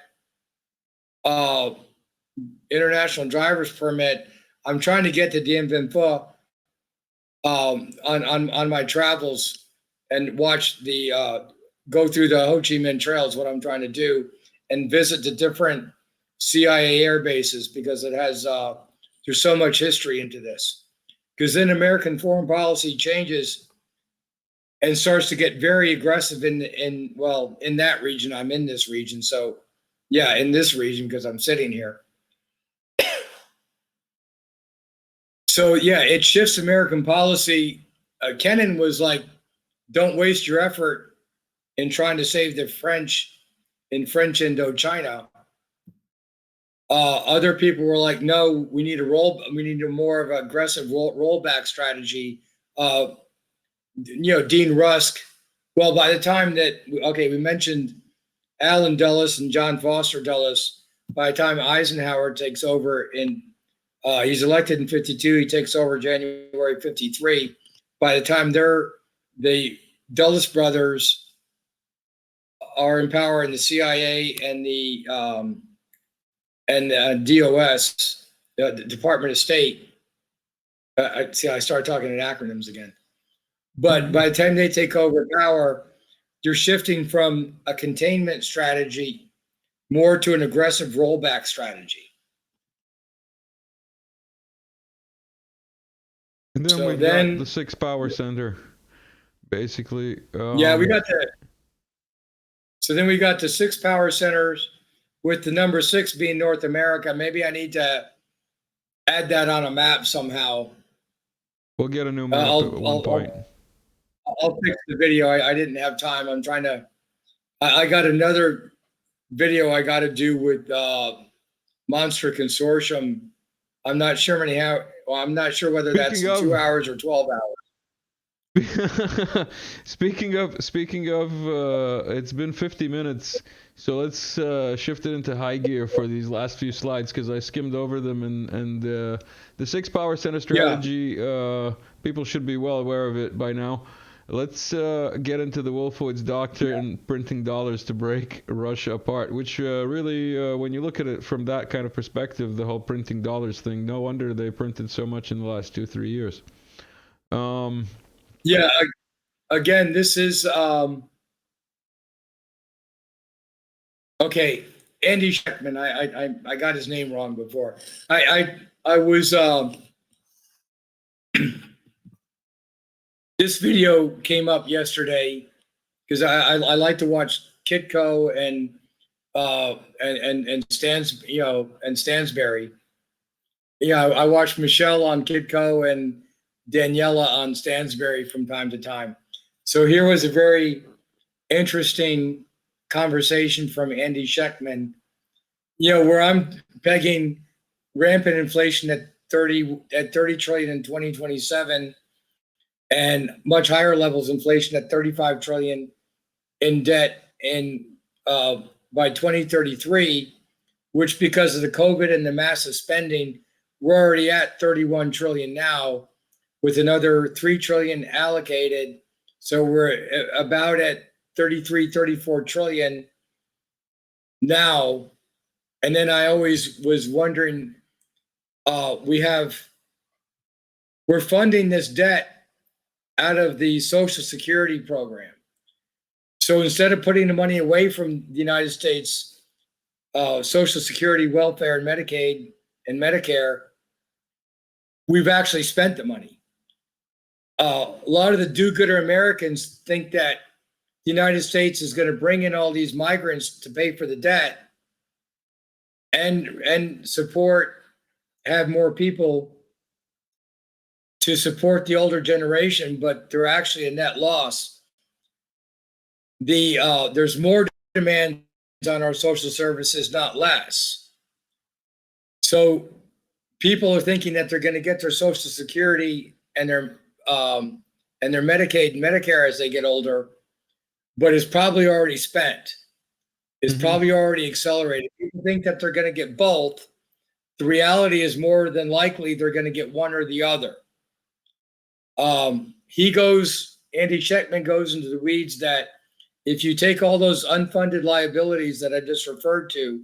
international driver's permit, I'm trying to get to Dien Bien Phu on my travels and watch go through the Ho Chi Minh Trail is what I'm trying to do, and visit the different CIA air bases, because it has there's so much history into this. Because then American foreign policy changes and starts to get very aggressive in that region. I'm in this region, so yeah, in this region because I'm sitting here. So yeah, it shifts American policy. Kennan was like, don't waste your effort in trying to save the French in French Indochina. Other people were like, no, we need a more of an aggressive rollback strategy. Dean Rusk. Well, by the time we mentioned Allen Dulles and John Foster Dulles, by the time Eisenhower takes over he's elected in 52, he takes over January 53. By the time the Dulles brothers are in power in the CIA and the DOS, the Department of State. I started talking in acronyms again. But by the time they take over power, you're shifting from a containment strategy more to an aggressive rollback strategy. And then So we've got the sixth power center, basically. Yeah, we got that. So then we got the six power centers, with the number 6 being North America. Maybe I need to add that on a map somehow. We'll get a new map at one point. I'll fix the video. I didn't have time. I'm trying to. I got another video I got to do with Monster Consortium. I'm not sure I'm not sure whether that's 2 hours or 12 hours. Speaking of, it's been 50 minutes, so let's shift it into high gear for these last few slides, because I skimmed over them, and the six power center strategy, people should be well aware of it by now. Let's get into the Wolfowitz doctrine, printing dollars to break Russia apart, which really, when you look at it from that kind of perspective, the whole printing dollars thing, no wonder they printed so much in the last 2-3 years. Yeah, again, this is okay. Andy Scheckman, I got his name wrong before. I was this video came up yesterday because I like to watch Kitco and Stansberry. Yeah, I watched Michelle on Kitco and Daniela on Stansberry from time to time. So here was a very interesting conversation from Andy Scheckman, where I'm pegging rampant inflation at 30 trillion in 2027 and much higher levels of inflation at 35 trillion in debt by 2033, which, because of the COVID and the massive spending, we're already at 31 trillion now, with another 3 trillion allocated. So we're about at 33, 34 trillion now. And then I always was wondering, we're funding this debt out of the Social Security program. So instead of putting the money away from the United States Social Security, welfare, and Medicaid and Medicare, we've actually spent the money. A lot of the do-gooder Americans think that the United States is going to bring in all these migrants to pay for the debt and have more people to support the older generation, but they're actually a net loss. There's more demand on our social services, not less. So people are thinking that they're going to get their Social Security and their Medicaid and Medicare as they get older, but it's probably already spent. It's probably already accelerated. People think that they're going to get both. The reality is more than likely they're going to get one or the other. Andy Scheckman goes into the weeds that if you take all those unfunded liabilities that I just referred to,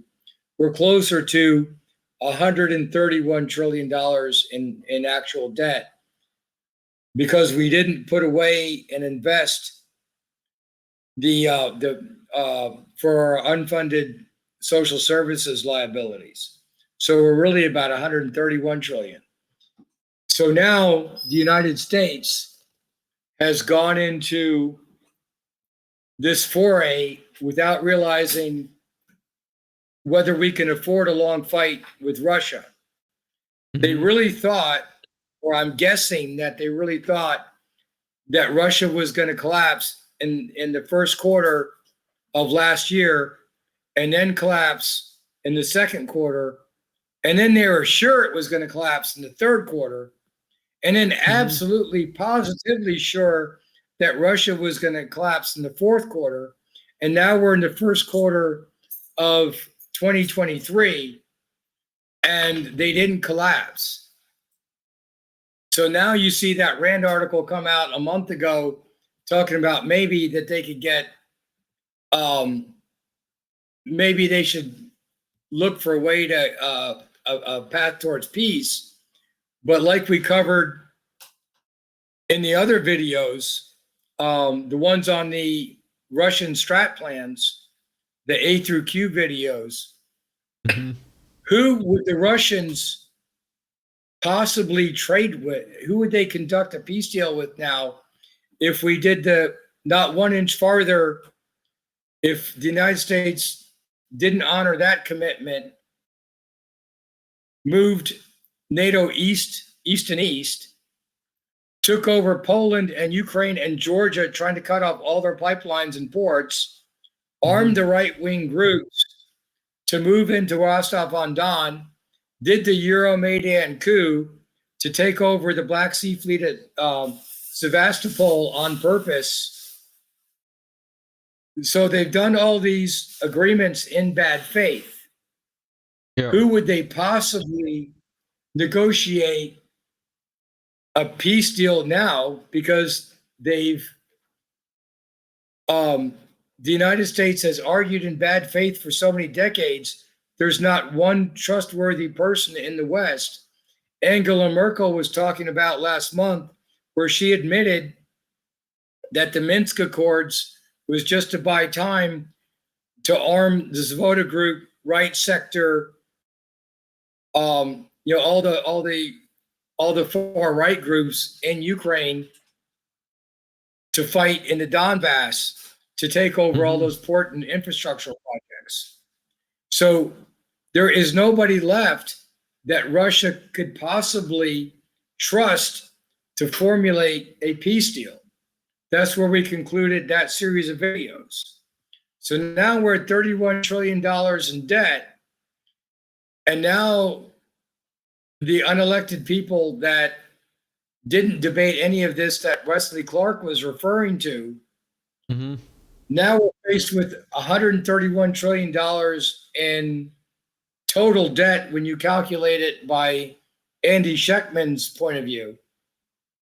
we're closer to $131 trillion in actual debt, because we didn't put away and invest for our unfunded social services liabilities. So we're really about 131 trillion. So now the United States has gone into this foray without realizing whether we can afford a long fight with Russia. They really thought, or I'm guessing that they really thought, that Russia was going to collapse in the first quarter of last year, and then collapse in the second quarter, and then they were sure it was going to collapse in the third quarter, and then absolutely positively sure that Russia was going to collapse in the fourth quarter. And now we're in the first quarter of 2023, and they didn't collapse. So now you see that Rand article come out a month ago talking about maybe that they could get, maybe they should look for a way to a path towards peace. But like we covered In the other videos, the ones on the Russian strat plans, the A through Q videos, who would the Russians possibly trade with? Who would they conduct a peace deal with now if we did the not 1 inch farther? If the United States didn't honor that commitment, moved NATO east and east, took over Poland and Ukraine and Georgia, trying to cut off all their pipelines and ports, armed the right-wing groups to move into Rostov-on-Don, did the Euromaidan coup to take over the Black Sea Fleet at Sevastopol on purpose. So they've done all these agreements in bad faith. Yeah. Who would they possibly negotiate a peace deal now? Because they've the United States has argued in bad faith for so many decades. There's not one trustworthy person in the West. Angela Merkel was talking about last month, where she admitted that the Minsk Accords was just to buy time to arm the Zvoda group, right sector, all the far right groups in Ukraine to fight in the Donbass to take over all those port and infrastructure projects. So there is nobody left that Russia could possibly trust to formulate a peace deal. That's where we concluded that series of videos. So now we're at $31 trillion in debt. And now the unelected people that didn't debate any of this that Wesley Clark was referring to, now we're faced with $131 trillion in total debt when you calculate it by Andy Schechtman's point of view.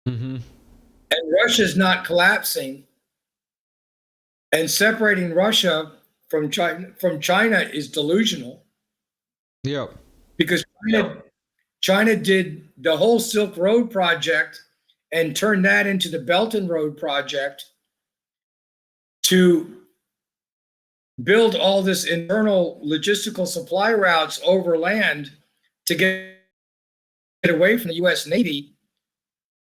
And Russia's not collapsing. And separating Russia from China is delusional. Yeah. Because China did the whole Silk Road project and turned that into the Belt and Road project to build all this internal logistical supply routes over land to get away from the U.S. Navy.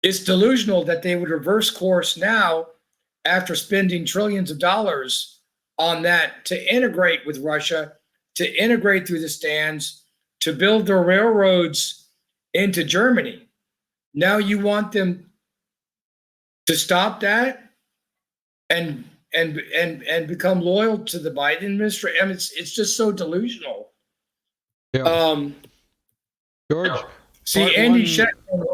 It's delusional that they would reverse course now after spending trillions of dollars on that to integrate with Russia, to integrate through the stands, to build their railroads into Germany. Now you want them to stop that and become loyal to the Biden administration. I mean, it's just so delusional. Yeah. George, see, Andy Schechtman.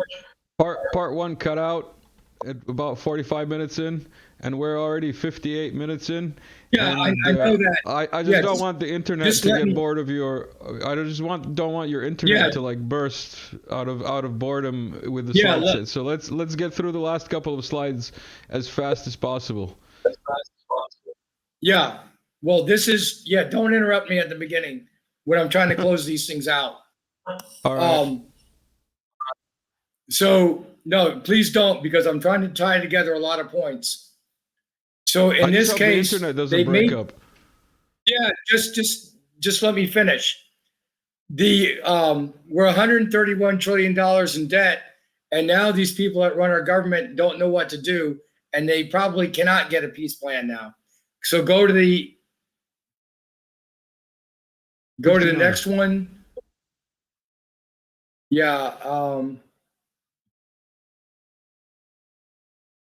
Part one cut out at about 45 minutes in, and we're already 58 minutes in. Yeah, and, I know that. I just don't want the internet to get bored of your. I don't want your internet to like burst out of boredom with the slides. So let's get through the last couple of slides as fast as possible. Yeah. Well, this is don't interrupt me at the beginning when I'm trying to close these things out. All right. So no, please don't, because I'm trying to tie together a lot of points. So in this case, the internet doesn't break up. Yeah, just let me finish. We're $131 trillion in debt, and now these people that run our government don't know what to do, and they probably cannot get a peace plan now. So go to the next one. Yeah.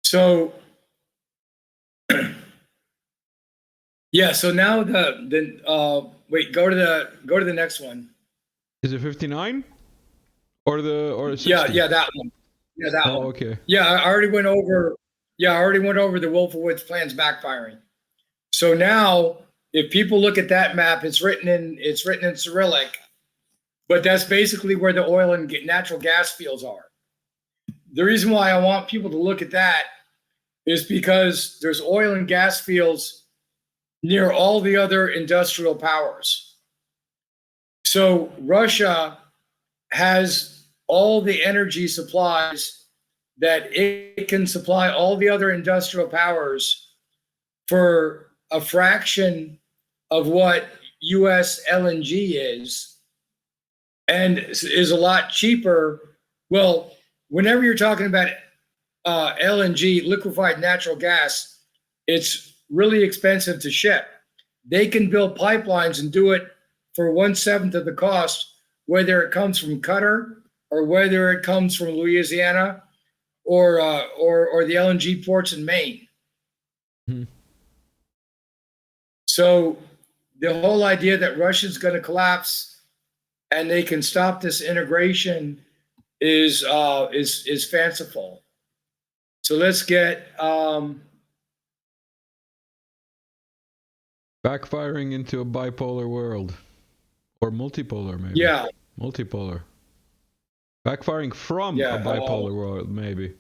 So so now wait, go to the next one. Is it 59 or the 60? Yeah, that one. Yeah, that one. Okay. Yeah, I already went over the Wolfowitz plans backfiring. So now if people look at that map, it's written in Cyrillic, but that's basically where the oil and natural gas fields are. The reason why I want people to look at that is because there's oil and gas fields near all the other industrial powers. So Russia has all the energy supplies that it can supply all the other industrial powers for a fraction of what US LNG is, and is a lot cheaper. Well, whenever you're talking about LNG, liquefied natural gas, it's really expensive to ship. They can build pipelines and do it for 1/7 of the cost, whether it comes from Qatar or whether it comes from Louisiana or the LNG ports in Maine. Hmm. So the whole idea that Russia's going to collapse and they can stop this integration is fanciful. So let's get Backfiring into a bipolar world. Or multipolar, maybe. yeah. Multipolar. Backfiring from Yeah, a bipolar world, maybe.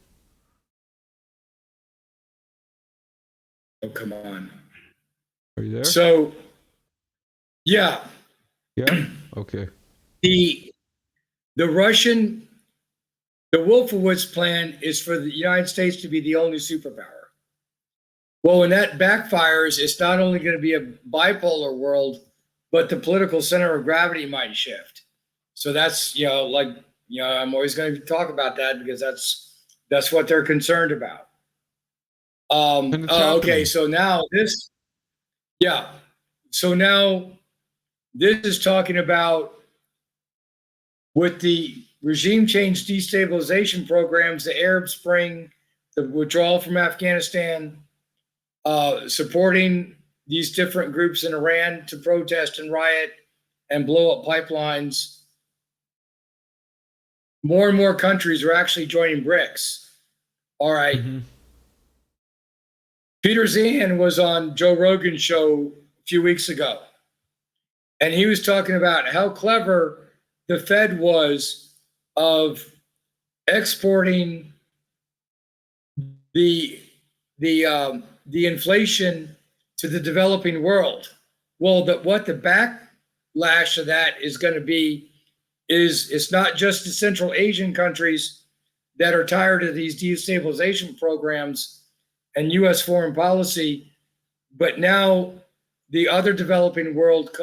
Oh, come on. Are you there? So yeah, Yeah? Okay. the Wolfowitz plan is for the United States to be the only superpower. Well, when that backfires, it's not only going to be a bipolar world, but the political center of gravity might shift. So that's, I'm always going to talk about that because that's what they're concerned about. And it's Okay, happening. so now this is talking about with the regime change destabilization programs, the Arab Spring, the withdrawal from Afghanistan, supporting these different groups in Iran to protest and riot and blow up pipelines. More and more countries are actually joining BRICS. All right. Mm-hmm. Peter Zahan was on Joe Rogan's show a few weeks ago, and he was talking about how clever the Fed was of exporting the inflation to the developing world. Well, what the backlash of that is going to be is it's not just the Central Asian countries that are tired of these destabilization programs and U.S. foreign policy, but now the other developing world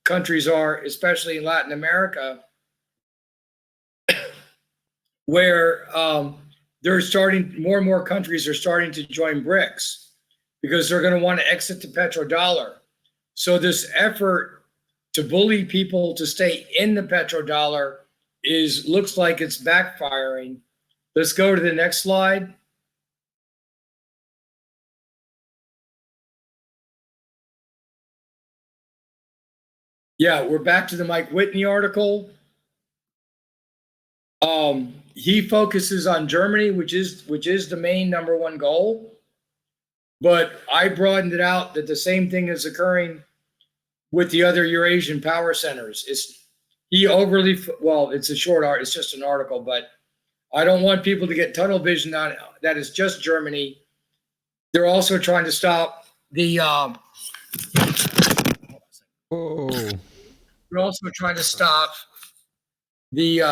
countries are, especially in Latin America, where more and more countries are starting to join BRICS because they're going to want to exit the petrodollar. So this effort to bully people to stay in the petrodollar looks like it's backfiring. Let's go to the next slide. Yeah, we're back to the Mike Whitney article. He focuses on Germany, which is the main number one goal. But I broadened it out that the same thing is occurring with the other Eurasian power centers. It's a short art. It's just an article, but I don't want people to get tunnel vision on that is just Germany. They're also trying to stop the. We're also trying to stop the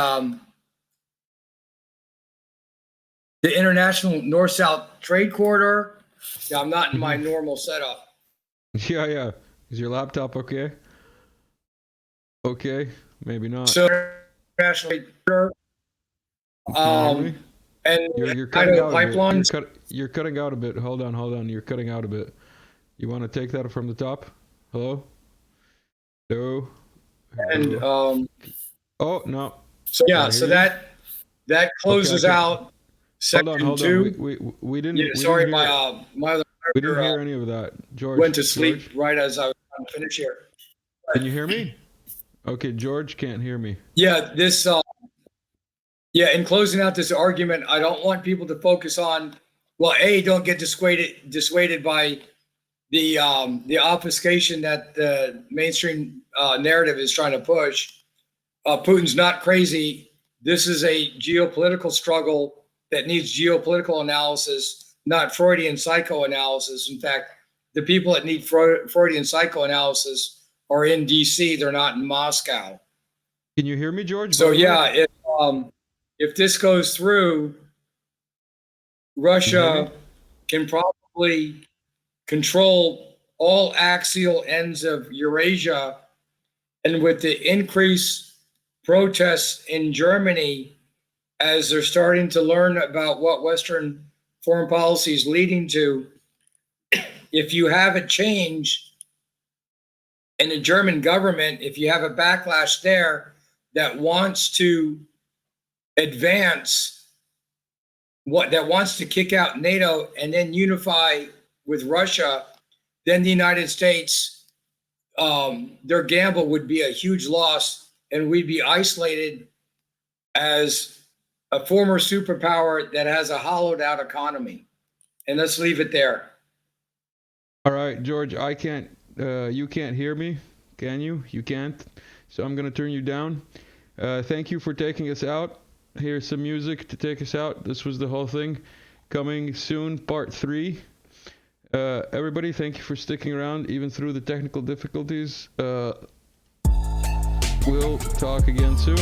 international north-south trade corridor. Yeah, I'm not in my normal setup. Yeah. Is your laptop okay? Okay, maybe not. So international trade corridor. And you're cutting out pipelines. A bit. You're cutting out a bit. Hold on. You're cutting out a bit. You want to take that from the top? Hello? Hello? And oh no. So yeah, so that closes out section hold on. 2. We didn't. Yeah, sorry, my other. We didn't hear any of that. George went to sleep right as I was trying to finish here. Can you hear me? Okay, George can't hear me. Yeah, this. In closing out this argument, I don't want people to focus on. Well, don't get dissuaded by the obfuscation that the mainstream narrative is trying to push. Putin's not crazy. This is a geopolitical struggle that needs geopolitical analysis, not Freudian psychoanalysis. In fact, the people that need Freudian psychoanalysis are in DC. They're not in Moscow. Can you hear me, George? So if this goes through, Russia can probably control all axial ends of Eurasia. And with the increased protests in Germany, as they're starting to learn about what Western foreign policy is leading to, if you have a change in the German government, if you have a backlash there that wants to advance, that wants to kick out NATO and then unify with Russia, then the United States, their gamble would be a huge loss, and we'd be isolated as a former superpower that has a hollowed out economy. And let's leave it there. All right, George, I can't, you can't hear me, can you? You can't. So I'm going to turn you down. Thank you for taking us out. Here's some music to take us out. This was the whole thing. Coming soon, part 3. Everybody, thank you for sticking around, even through the technical difficulties. We'll talk again soon.